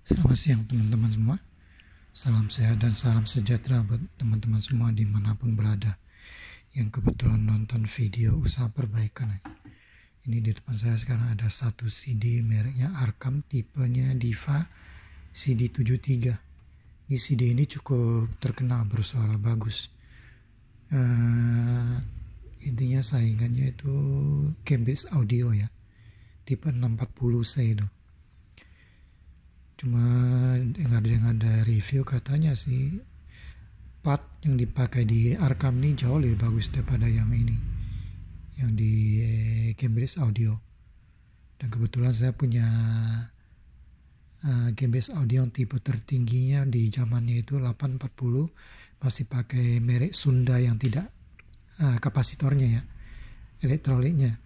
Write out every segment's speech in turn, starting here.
Selamat siang teman-teman semua. Salam sehat dan salam sejahtera buat teman-teman semua dimanapun berada yang kebetulan nonton video usaha perbaikan. Ini di depan saya sekarang ada satu CD mereknya Arkham, tipenya Diva CD73. Di CD ini cukup terkenal, bersuara bagus. Intinya saingannya itu Cambridge Audio ya, tipe 640C itu. Cuma dengar dari review katanya sih part yang dipakai di Arkham ini jauh lebih bagus daripada yang ini, yang di Cambridge Audio. Dan kebetulan saya punya Cambridge Audio yang tipe tertingginya di zamannya itu 840, masih pakai merek Sunda yang tidak kapasitornya ya, elektroliknya.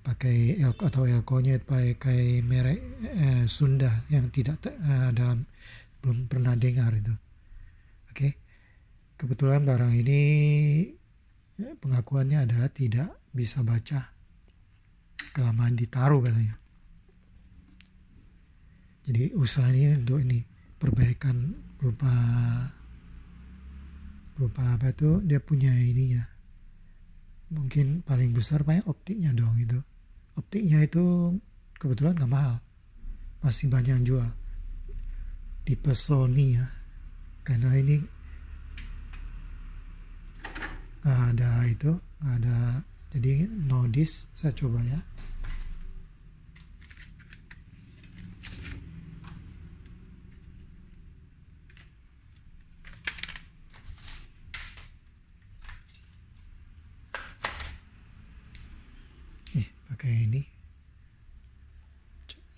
Pakai elko atau elkonya pakai merek Sunda yang tidak ada, belum pernah dengar itu. Oke. Kebetulan barang ini pengakuannya adalah tidak bisa baca, kelamaan ditaruh katanya. Jadi usaha ini untuk ini perbaikan berupa apa itu, dia punya ininya. Mungkin paling besar banyak optiknya dong itu. Optiknya itu kebetulan gak mahal, masih banyak yang jual, tipe Sony ya, karena ini gak ada, jadi no disc. Saya coba ya. Pakai ini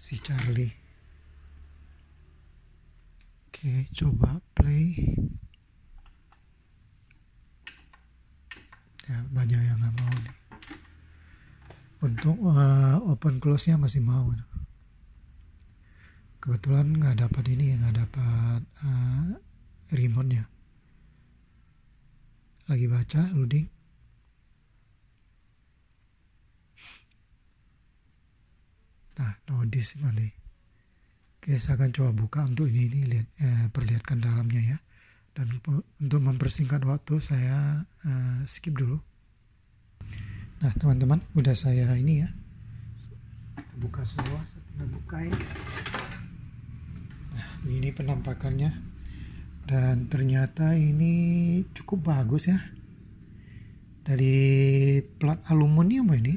si Charlie. Oke, coba play. Ya, banyak yang nggak mau nih. Untuk open close nya masih mau. Kebetulan nggak dapat ini, nggak dapat remote nya. Lagi baca loading. Nah, no disc nanti. Oke, saya akan coba buka untuk ini lihat, perlihatkan dalamnya ya. Dan untuk mempersingkat waktu saya skip dulu. Nah teman-teman, udah saya ini ya, buka semua, saya tinggal bukain. Nah ini penampakannya, dan ternyata ini cukup bagus ya. Dari plat aluminium ini,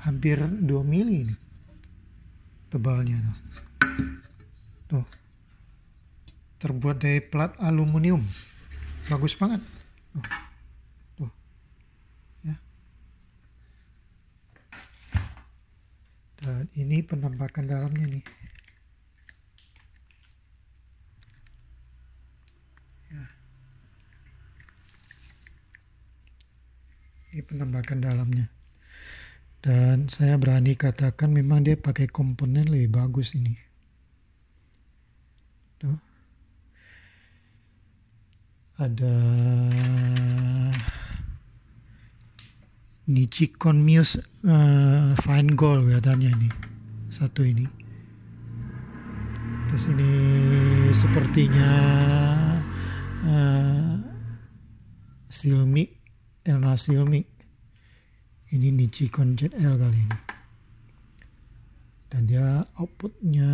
hampir 2 mili ini tebalnya tuh. Terbuat dari plat aluminium, bagus banget tuh ya. Dan ini penampakan dalamnya nih ya. Ini penampakan dalamnya, dan saya berani katakan memang dia pakai komponen lebih bagus ini tuh. Ada Nichicon Muse Fine Gold katanya ini, satu ini. Terus ini sepertinya Silmic, Elna Silmic. Ini Nichicon ZL kali ini. Dan dia outputnya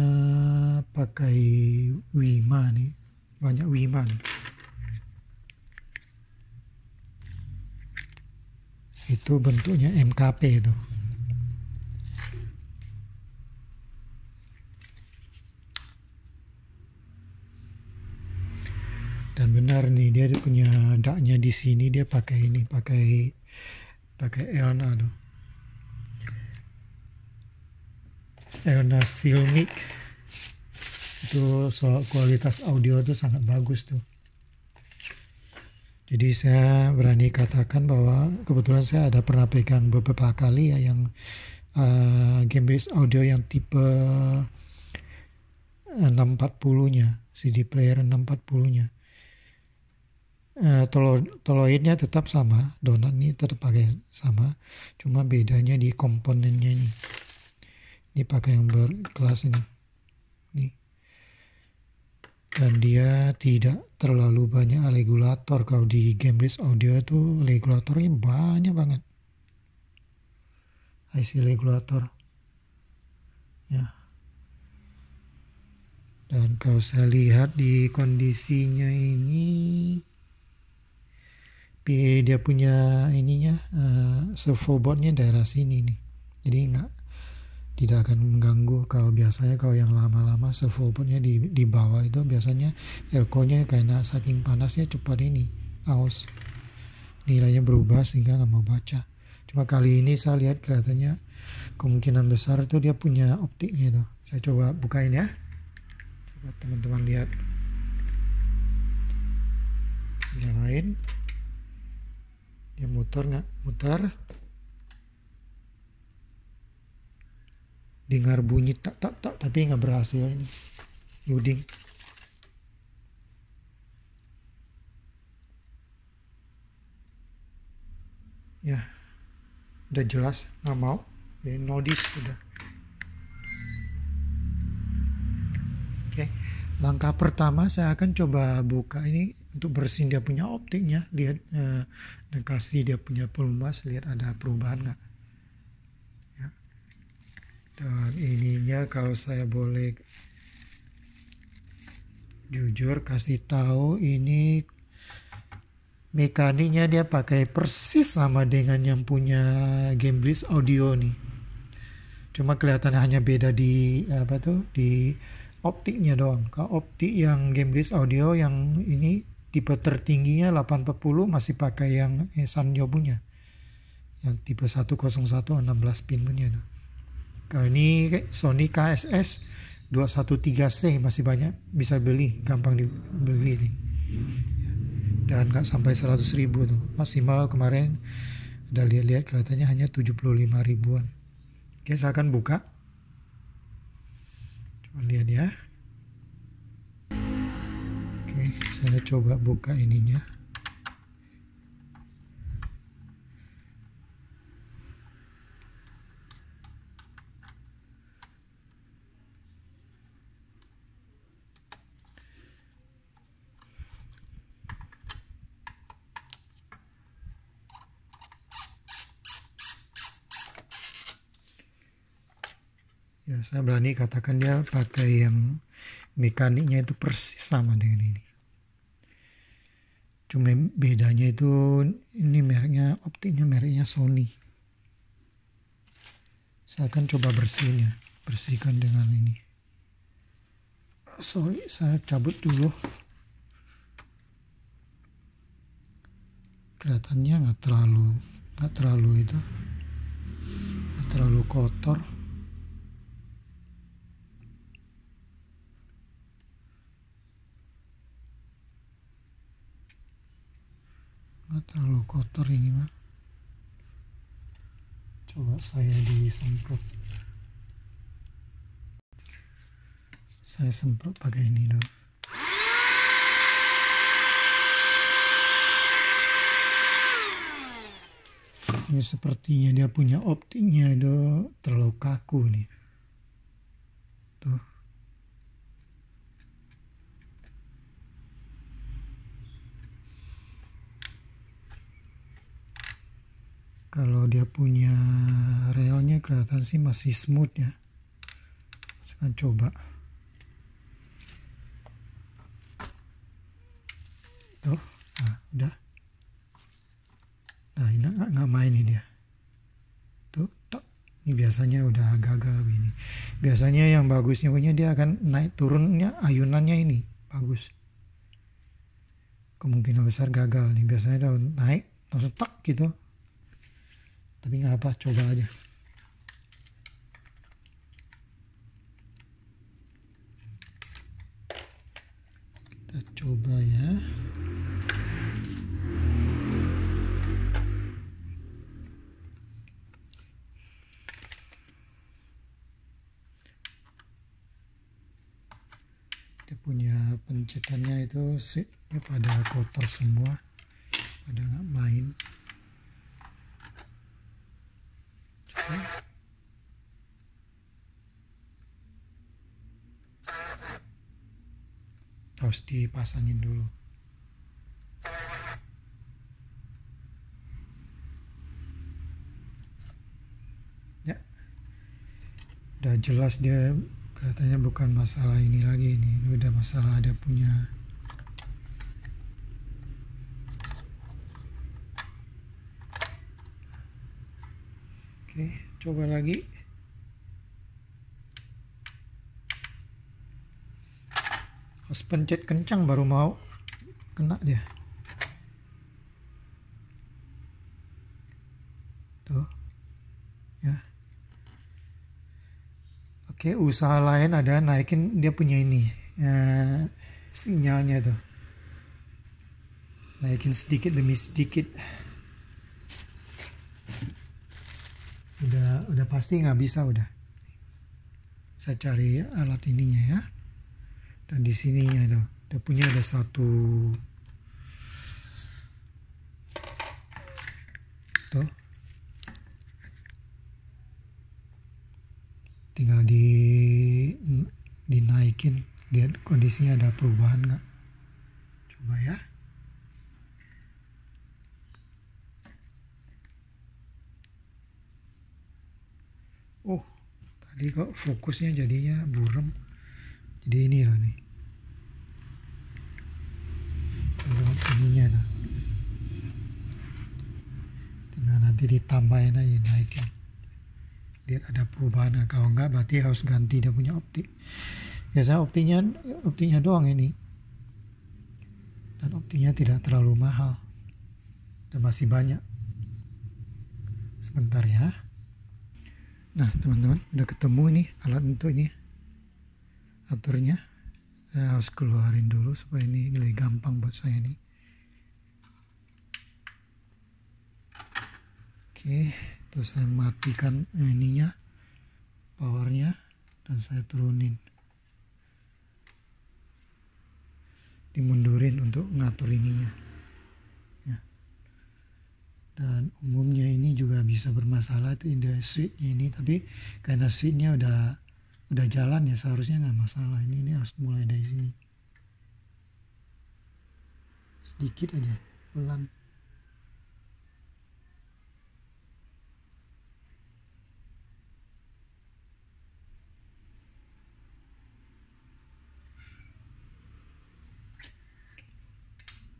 pakai Wima nih, banyak Wima nih. Itu bentuknya MKP itu. Dan benar nih, dia punya daknya di sini, dia pakai ini, pakai Elna tuh. Elna Silmic. Itu soal kualitas audio itu sangat bagus tuh. Jadi saya berani katakan bahwa kebetulan saya ada pernah pegang beberapa kali ya yang Cambridge Audio yang tipe 640-nya, CD player 640-nya. Toloidnya tetap sama, donat ini tetap pakai sama, cuma bedanya di komponennya ini. Ini pakai yang berkelas ini. Nih. Dan dia tidak terlalu banyak regulator. Kalau di Cambridge Audio itu regulatornya banyak banget. IC regulator. Ya. Dan kalau saya lihat di kondisinya ini, dia punya ininya, servo boardnya daerah sini nih. Jadi tidak akan mengganggu. Kalau biasanya kalau yang lama-lama servo boardnya di bawah itu biasanya elko-nya karena saking panasnya cepat ini aus, nilainya berubah sehingga nggak mau baca. Cuma kali ini saya lihat kelihatannya kemungkinan besar itu dia punya optiknya tuh. Saya coba bukain ya, coba teman-teman lihat, nyalain, dia muter nggak muter. Dengar bunyi tak tapi nggak berhasil ini loading. Ya udah jelas nggak mau, jadi no disk sudah. Oke, langkah pertama saya akan coba buka ini untuk bersihin dia punya optiknya, lihat dan kasih dia punya pelumas, lihat ada perubahan nggak. Dan ininya kalau saya boleh jujur kasih tahu, ini mekaniknya dia pakai persis sama dengan yang punya Cambridge Audio nih. Cuma kelihatannya hanya beda di di optiknya doang. Kalau optik yang Cambridge Audio yang ini tipe tertingginya 840 masih pakai yang Sanyo punya. Yang tipe 101 16 pin punya tuh. Kalau ini Sony KSS 213C masih banyak bisa beli, gampang dibeli nih. Dan nggak sampai 100.000 tuh. Maksimal kemarin udah lihat-lihat kelihatannya hanya 75 ribuan. Oke, saya akan buka. Coba lihat ya. Oke, saya coba buka ininya. Ya, saya berani katakan dia pakai yang mekaniknya itu persis sama dengan ini. Cuma bedanya itu ini mereknya, optiknya mereknya Sony. Saya akan coba bersihkan dengan ini. Sorry, saya cabut dulu. Kelihatannya nggak terlalu kotor. Nggak terlalu kotor ini mah. Coba saya disemprot. Saya semprot pakai ini dulu. Ini sepertinya dia punya optiknya itu terlalu kaku nih. Tuh. Kalau dia punya relnya kelihatan sih masih smooth ya. Saya akan coba. Tuh, nah udah. Nah ini nggak main ini dia. Tuh, tok. Ini biasanya udah gagal begini. Biasanya yang bagusnya punya dia akan naik turunnya ayunannya ini bagus. Kemungkinan besar gagal nih. Biasanya udah naik langsung tak gitu. Tapi nggak apa, coba aja. Kita coba ya. Dia punya pencetannya itu sih ya pada kotor semua, pada nggak main. harus dipasangin dulu. Ya, udah jelas dia kelihatannya bukan masalah ini lagi, ini udah masalah ada punya oke, coba lagi. Harus pencet kencang baru mau kena dia. Tuh. Ya. Oke, usaha lain ada naikin dia punya ini. Sinyalnya tuh. Naikin sedikit demi sedikit. Udah pasti nggak bisa udah. Saya cari alat ininya ya. Dan di sininya itu udah punya ada satu tuh. Tinggal dinaikin, lihat kondisinya ada perubahan nggak. Coba ya. Oh, tadi kok fokusnya jadinya buram. Jadi ini loh nih. Ininya tuh. Tinggal nanti ditambahin aja, naikin. Lihat ada perubahan. Kalau enggak berarti harus ganti dia punya optik. Biasanya optiknya doang ini. Dan optiknya tidak terlalu mahal. Dan masih banyak. Sebentar ya. Nah teman-teman, udah ketemu nih alat untuk ini aturnya. Saya harus keluarin dulu supaya ini lebih gampang buat saya nih. Oke, terus saya matikan ininya, powernya, dan saya turunin. Dimundurin untuk ngatur ininya. Ya. Dan umumnya ini juga bisa bermasalah itu di switchnya ini, tapi karena switchnya udah jalan ya seharusnya nggak masalah. Ini harus mulai dari sini sedikit aja, pelan.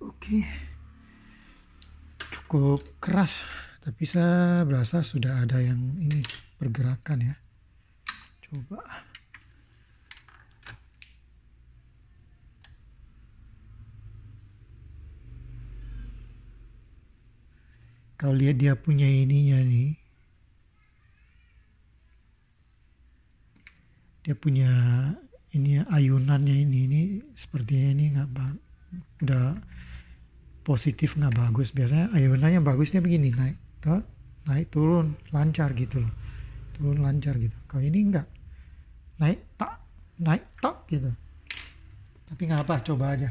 Oke, cukup keras, tapi saya berasa sudah ada yang ini pergerakan ya. Coba. Kalau lihat dia punya ininya nih. Dia punya ini ayunannya ini sepertinya ini nggak udah positif nggak bagus. Biasanya ayunannya bagusnya begini, naik turun lancar gitu loh, turun lancar gitu. Kalau ini enggak, naik tak gitu. Tapi nggak apa, coba aja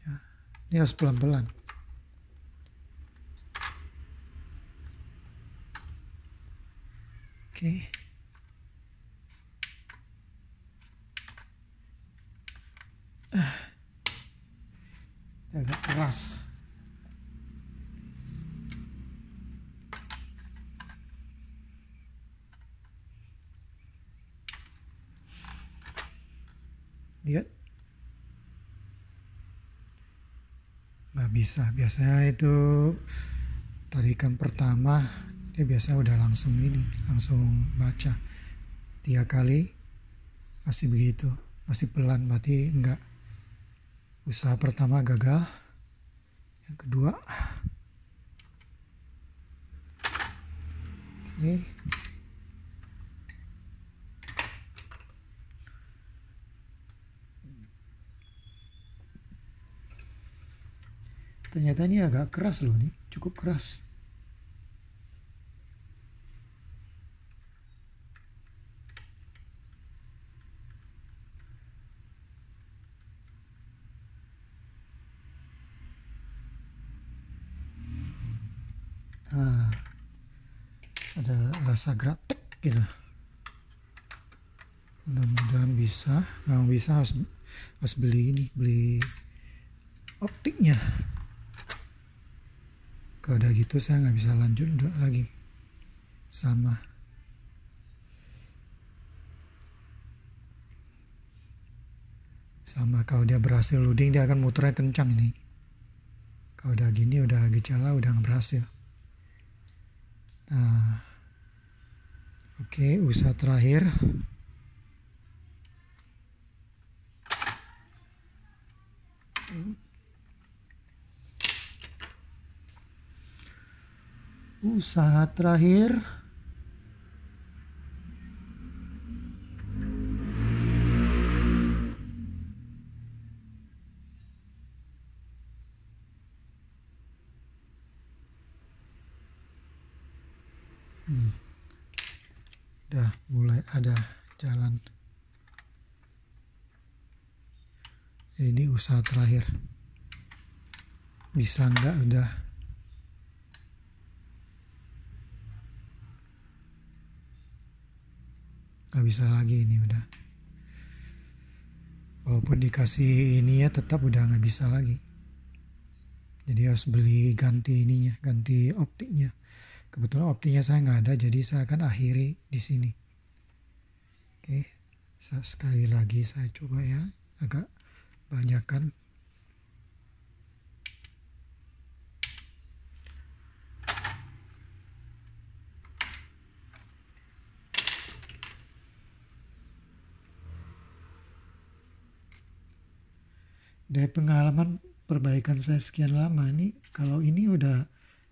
ya. Ini harus pelan-pelan. Oke. Agak keras. Lihat. Nggak bisa. Biasanya itu tarikan pertama dia biasa udah langsung baca. 3 kali masih begitu, masih pelan, berarti enggak. Usaha pertama gagal. Yang kedua, oke. Ternyata ini agak keras loh nih, cukup keras. Nah, ada rasa gratek gitu. Mudah-mudahan bisa. Kalau bisa Pas beli optiknya. Kalau udah gitu saya nggak bisa lanjut lagi. Sama kalau dia berhasil loading, dia akan muternya kencang ini. Kalau udah gini, udah gejala, udah nggak berhasil. Nah, oke, usaha terakhir. Usaha terakhir. Udah mulai ada jalan. Ini usaha terakhir. Bisa nggak udah. Nggak bisa lagi ini udah. Walaupun dikasih ini ya tetap udah nggak bisa lagi. Jadi harus beli ganti ininya, ganti optiknya. Kebetulan optiknya saya nggak ada, jadi saya akan akhiri di sini. Oke, sekali lagi saya coba ya, agak banyakkan. Dari pengalaman perbaikan saya sekian lama nih, kalau ini udah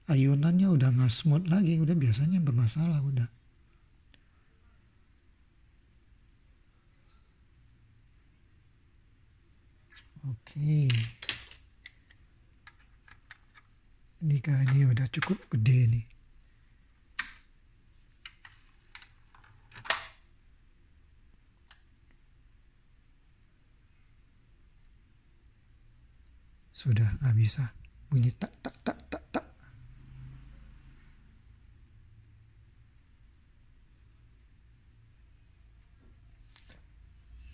ayunannya udah nggak smooth lagi, udah biasanya bermasalah udah. Oke. Ini kayaknya udah cukup gede nih. Sudah nggak bisa. Bunyi tak tak tak tak tak.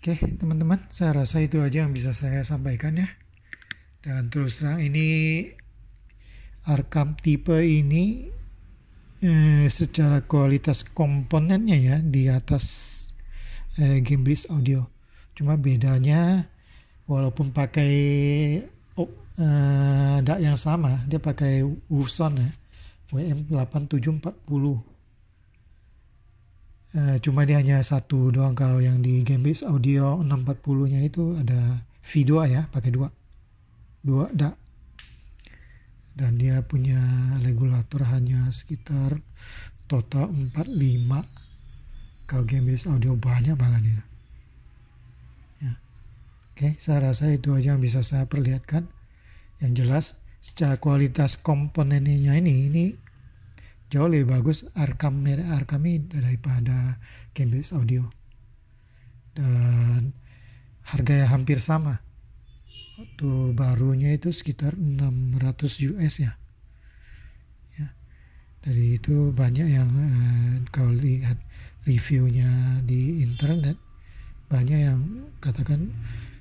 Oke teman-teman, saya rasa itu aja yang bisa saya sampaikan ya. Dan terus terang ini Arkham tipe ini secara kualitas komponennya ya di atas Cambridge Audio. Cuma bedanya walaupun pakai DAC yang sama, dia pakai Wolfson ya, WM8740. Cuma dia hanya satu doang. Kalau yang di Cambridge Audio 640 nya itu ada V2 ya, pakai dua DAC. Dan dia punya regulator hanya sekitar total 45. Kalau Cambridge Audio banyak banget ini ya. Oke, saya rasa itu aja yang bisa saya perlihatkan. Yang jelas secara kualitas komponennya ini jauh lebih bagus Arkham ini daripada Cambridge Audio. Dan harganya hampir sama. Waktu barunya itu sekitar 600 US ya. Dari itu banyak yang kalau lihat reviewnya di internet, banyak yang katakan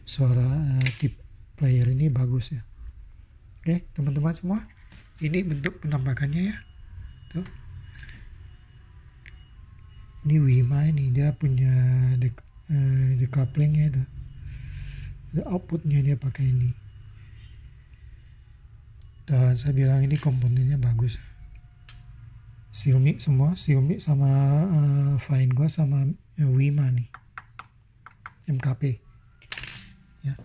suara tip player ini bagus ya. Oke teman-teman semua, ini bentuk penampakannya ya. Tuh. Ini Wima ini dia punya decouplingnya itu. Outputnya dia pakai ini. Dan saya bilang ini komponennya bagus. Xiaomi semua, Xiaomi sama Fine gua sama Wima nih, MKP ya.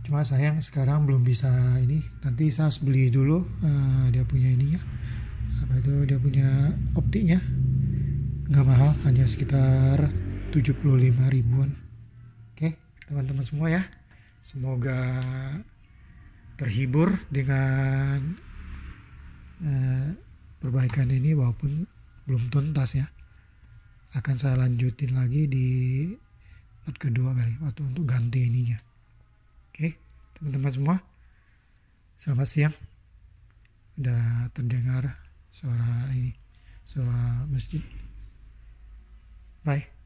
Cuma sayang sekarang belum bisa ini, nanti saya harus beli dulu dia punya ininya, apa itu dia punya optiknya, nggak mahal, hanya sekitar 75 ribuan. Oke teman-teman semua ya, semoga terhibur dengan perbaikan ini walaupun belum tuntas ya. Akan saya lanjutin lagi di part kedua kali, waktu untuk ganti ininya. Oke teman-teman semua, selamat siang. Udah terdengar suara ini, suara masjid. Bye.